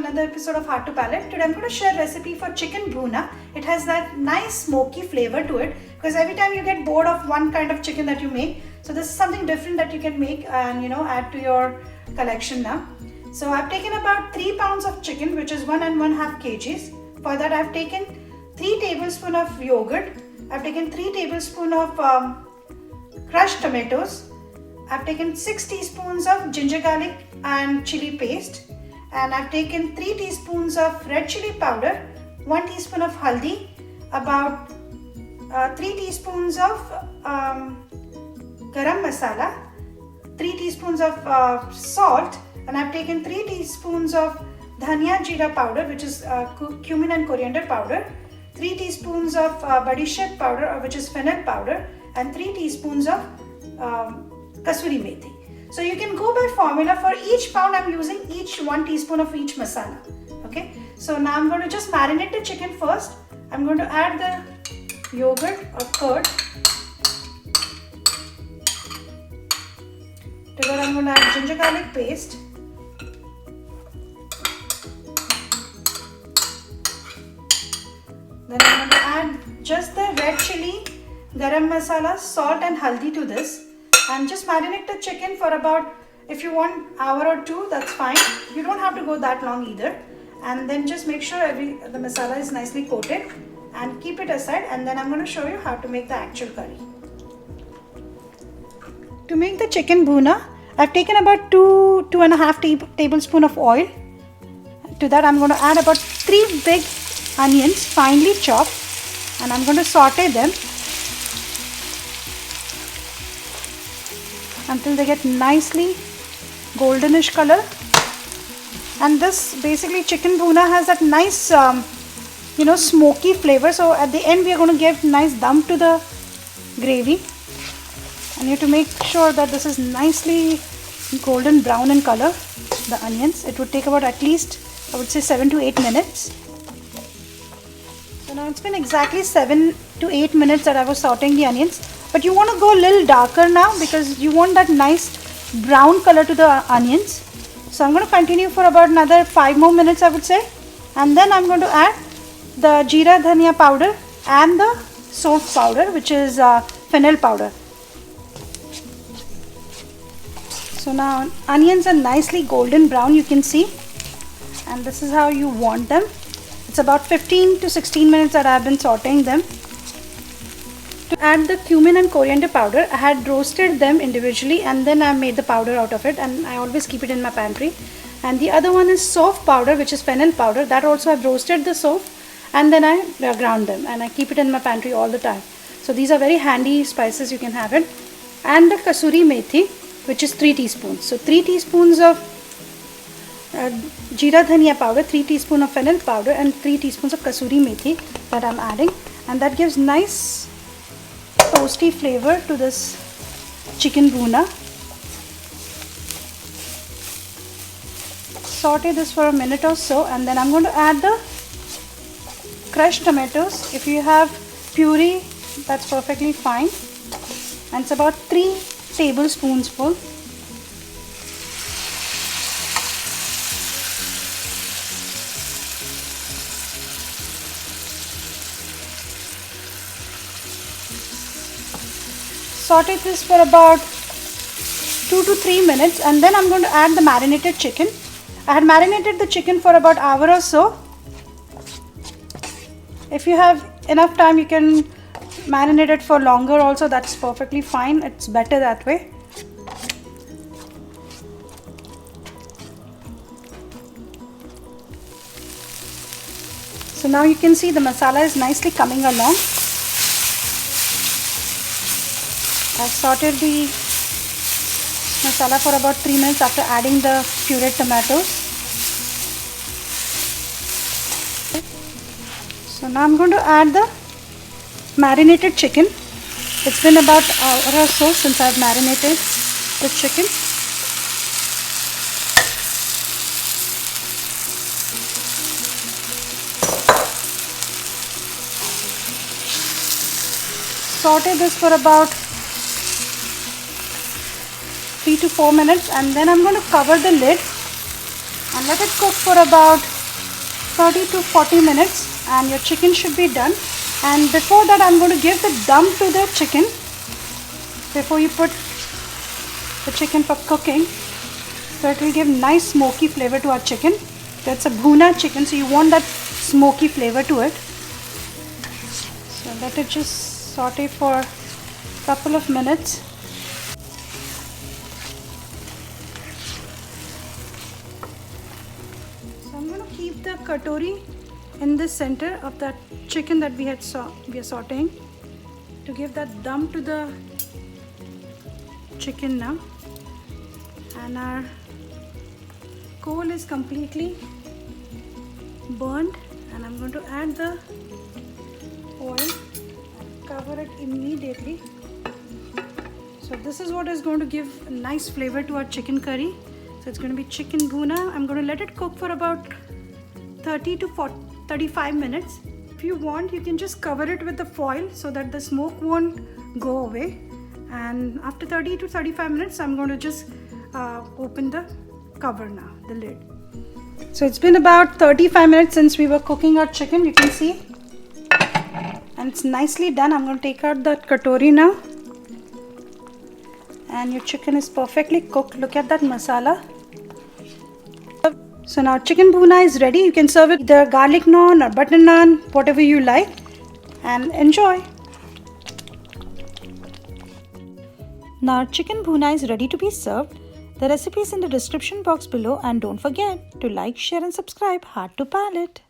another episode of Heart to Palate. Today I'm going to share a recipe for chicken bhuna. It has that nice smoky flavor to it because every time you get bored of one kind of chicken that you make, so this is something different that you can make and add to your collection now. So I've taken about 3 pounds of chicken, which is 1.5 kgs. For that I've taken 3 tablespoons of yogurt. I've taken 3 tablespoons of crushed tomatoes. I've taken 6 teaspoons of ginger garlic and chili paste, and I've taken 3 teaspoons of red chili powder, 1 teaspoon of haldi, about 3 teaspoons of garam masala, 3 teaspoons of salt, and I've taken 3 teaspoons of dhania jeera powder, which is cumin and coriander powder, 3 teaspoons of badishep powder, which is fennel powder, and 3 teaspoons of kasuri methi. So you can go by formula. For each pound I'm using each 1 teaspoon of each masala. Okay, so now I'm going to just marinate the chicken first. I'm going to add the yogurt or curd. To that I'm going to add ginger garlic paste. Then I'm going to add just the red chili, garam masala, salt and haldi to this. And just marinate the chicken for about, if you want, hour or 2, that's fine. You don't have to go that long either. And then just make sure the masala is nicely coated and keep it aside. And then I'm going to show you how to make the actual curry. To make the chicken bhuna, I've taken about 2.5 tablespoons of oil. To that I'm going to add about 3 big onions, finely chopped, and I'm going to saute them until they get nicely goldenish color. And this basically chicken bhuna has that nice smoky flavor, so at the end we are going to give nice dum to the gravy, and you have to make sure that this is nicely golden brown in color, the onions. It would take about at least, I would say, 7 to 8 minutes. So now it's been exactly 7 to 8 minutes that I was sauteing the onions. But you want to go a little darker now because you want that nice brown color to the onions. So I'm going to continue for about another 5 more minutes, I would say. And then I'm going to add the jeera dhania powder and the soap powder, which is fennel powder. So now onions are nicely golden brown, you can see. And this is how you want them. It's about 15 to 16 minutes that I've been sauteing them. To add the cumin and coriander powder, I had roasted them individually and then I made the powder out of it, and I always keep it in my pantry. And the other one is soap powder, which is fennel powder. That also I've roasted the soap and then I ground them, and I keep it in my pantry all the time. So these are very handy spices, you can have it. And the kasuri methi, which is 3 teaspoons. So 3 teaspoons of jeera dhania powder, 3 teaspoons of fennel powder, and 3 teaspoons of kasuri methi that I'm adding, and that gives nice toasty flavor to this chicken bhuna. Saute this for a minute or so, and then I'm going to add the crushed tomatoes. If you have puree, that's perfectly fine, and it's about 3 tablespoons full. Saute this for about 2 to 3 minutes, and then I'm going to add the marinated chicken. I had marinated the chicken for about an hour or so. If you have enough time, you can marinate it for longer also, that's perfectly fine. It's better that way. So now you can see the masala is nicely coming along. I've sauteed the masala for about 3 minutes after adding the pureed tomatoes. So now I'm going to add the marinated chicken. It's been about an hour or so since I've marinated the chicken. Saute this for about 3 to 4 minutes, and then I'm going to cover the lid and let it cook for about 30 to 40 minutes and your chicken should be done. And before that, I'm going to give the dum to the chicken before you put the chicken for cooking. So it will give nice smoky flavor to our chicken. That's a bhuna chicken, so you want that smoky flavor to it. So let it just saute for a couple of minutes. So I'm going to keep the katori in the center of that chicken that we are sauteing to give that dum to the chicken now. And our coal is completely burned, and I'm going to add the oil and cover it immediately. So this is what is going to give a nice flavor to our chicken curry. So it's going to be chicken bhuna. I'm going to let it cook for about 30 to 35 minutes. If you want, you can just cover it with the foil so that the smoke won't go away. And after 30 to 35 minutes, I'm going to just open the cover now, the lid. So it's been about 35 minutes since we were cooking our chicken, you can see. And it's nicely done. I'm going to take out that katori now. And your chicken is perfectly cooked. Look at that masala. So now chicken bhuna is ready. You can serve it either garlic naan or butter naan, whatever you like. And enjoy. Now chicken bhuna is ready to be served. The recipe is in the description box below, and don't forget to like, share and subscribe. Heart to palate.